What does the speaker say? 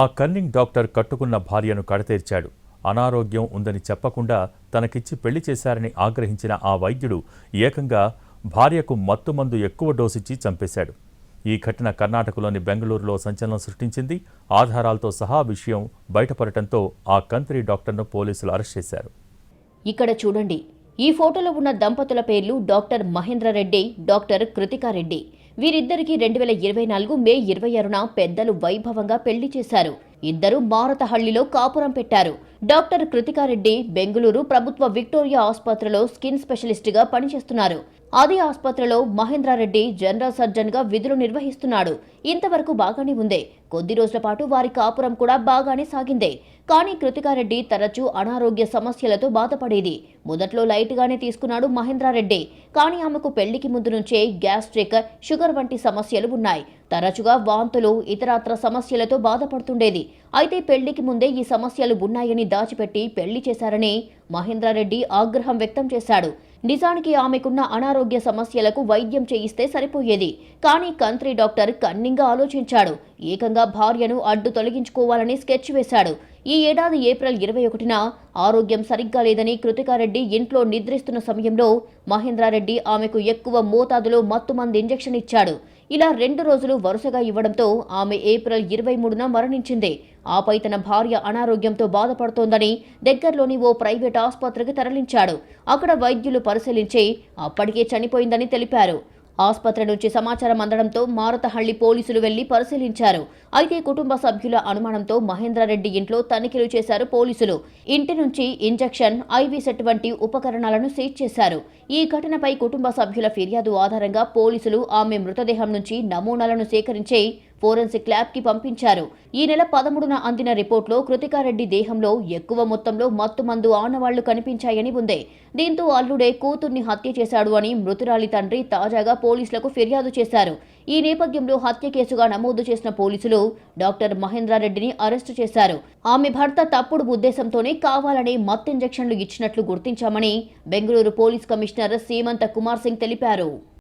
ఆ cunning doctor కట్టుకున్న భార్యను కడతీర్చాడు. అనారోగ్యం ఉందని చెప్పకుండా తనకిచ్చి పెళ్లి చేశారని ఆగ్రహించిన ఆ వైద్యుడు ఏకంగా భార్యకు మత్తుమందు ఎక్కువ డోసిచ్చి చంపేశాడు. ఈ ఘటన కర్ణాటకలోని బెంగళూరులో సంచలనం సృష్టించింది. ఆధారాలతో సహా విషయం బయటపడటంతో ఆ కంత్రి డాక్టర్ను పోలీసులు అరెస్ట్ చేశారు. ఇక్కడ చూడండి, ఈ ఫోటోలో ఉన్న దంపతుల పేర్లు డాక్టర్ మహేంద్ర రెడ్డి, డాక్టర్ కృతికా రెడ్డి. వీరిద్దరికీ 2024 మే 26న పెద్దలు వైభవంగా పెళ్లి చేశారు. ఇద్దరు మారతహళ్లిలో కాపురం పెట్టారు. డాక్టర్ కృతికారెడ్డి బెంగళూరు ప్రభుత్వ విక్టోరియా ఆసుపత్రిలో స్కిన్ స్పెషలిస్టుగా పనిచేస్తున్నారు. అదే ఆసుపత్రిలో మహేంద్రారెడ్డి జనరల్ సర్జన్గా విధులు నిర్వహిస్తున్నాడు. ఇంతవరకు బాగానే ఉంది. కొద్ది రోజుల పాటు వారి కాపురం కూడా బాగానే సాగిందే. కానీ కృతికారెడ్డి తరచూ అనారోగ్య సమస్యలతో బాధపడేది. మొదట్లో లైట్గానే తీసుకున్నాడు మహేంద్రారెడ్డి. కానీ ఆమెకు పెళ్లికి ముందు నుంచే గ్యాస్ట్రిక్, షుగర్ వంటి సమస్యలు ఉన్నాయి. తరచుగా వాంతులు, ఇతరత్ర సమస్యలతో బాధపడుతుండేది. అయితే పెళ్లికి ముందే ఈ సమస్యలు ఉన్నాయని దాచిపెట్టి పెళ్లి చేశారని మహేంద్రారెడ్డి ఆగ్రహం వ్యక్తం చేశాడు. నిజానికి ఆమెకున్న అనారోగ్య సమస్యలకు వైద్యం చేయిస్తే సరిపోయేది. కానీ కంత్రి డాక్టర్ కన్నింగా ఆలోచించాడు. ఏకంగా భార్యను అడ్డు తొలగించుకోవాలని స్కెచ్ వేశాడు. ఈ ఏడాది ఏప్రిల్ 21న ఆరోగ్యం సరిగ్గా లేదని కృతికారెడ్డి ఇంట్లో నిద్రిస్తున్న సమయంలో మహేంద్రారెడ్డి ఆమెకు ఎక్కువ మోతాదులో మత్తుమందు ఇంజెక్షన్ ఇచ్చాడు. ఇలా 2 రోజులు వరుసగా ఇవ్వడంతో ఆమె ఏప్రిల్ 23న మరణించింది. ఆపై తన భార్య అనారోగ్యంతో బాధపడుతోందని దగ్గరలోని ఓ ప్రైవేట్ ఆసుపత్రికి తరలించాడు. అక్కడ వైద్యులు పరిశీలించి అప్పటికే చనిపోయిందని తెలిపారు. ఆసుపత్రి నుంచి సమాచారం అందడంతో మారతహళ్లి పోలీసులు వెళ్లి పరిశీలించారు. అయితే కుటుంబ సభ్యుల అనుమానంతో మహేంద్రారెడ్డి ఇంట్లో తనిఖీలు చేశారు పోలీసులు. ఇంటి నుంచి ఇంజెక్షన్, ఐవీ సెట్ వంటి ఉపకరణాలను సీజ్ చేశారు. ఈ ఘటనపై కుటుంబ సభ్యుల ఫిర్యాదు ఆధారంగా పోలీసులు ఆమె మృతదేహం నుంచి నమూనాలను సేకరించి ఫోరెన్సిక్ ల్యాబ్ కి పంపించారు. ఈ నెల 13న అందిన రిపోర్టులో కృతికారెడ్డి దేహంలో ఎక్కువ మొత్తంలో మత్తుమందు ఆనవాళ్లు కనిపించాయని ఉంది. దీంతో అల్లుడే కూతుర్ని హత్య చేశాడు అని మృతురాలి తండ్రి తాజాగా పోలీసులకు ఫిర్యాదు చేశారు. ఈ నేపథ్యంలో హత్య కేసుగా నమోదు చేసిన పోలీసులు డాక్టర్ మహేంద్రారెడ్డిని అరెస్టు చేశారు. ఆమె భర్త తప్పుడు ఉద్దేశంతోనే కావాలనే మత్తు ఇంజెక్షన్లు ఇచ్చినట్లు గుర్తించామని బెంగళూరు పోలీస్ కమిషనర్ సీమంత కుమార్ సింగ్ తెలిపారు.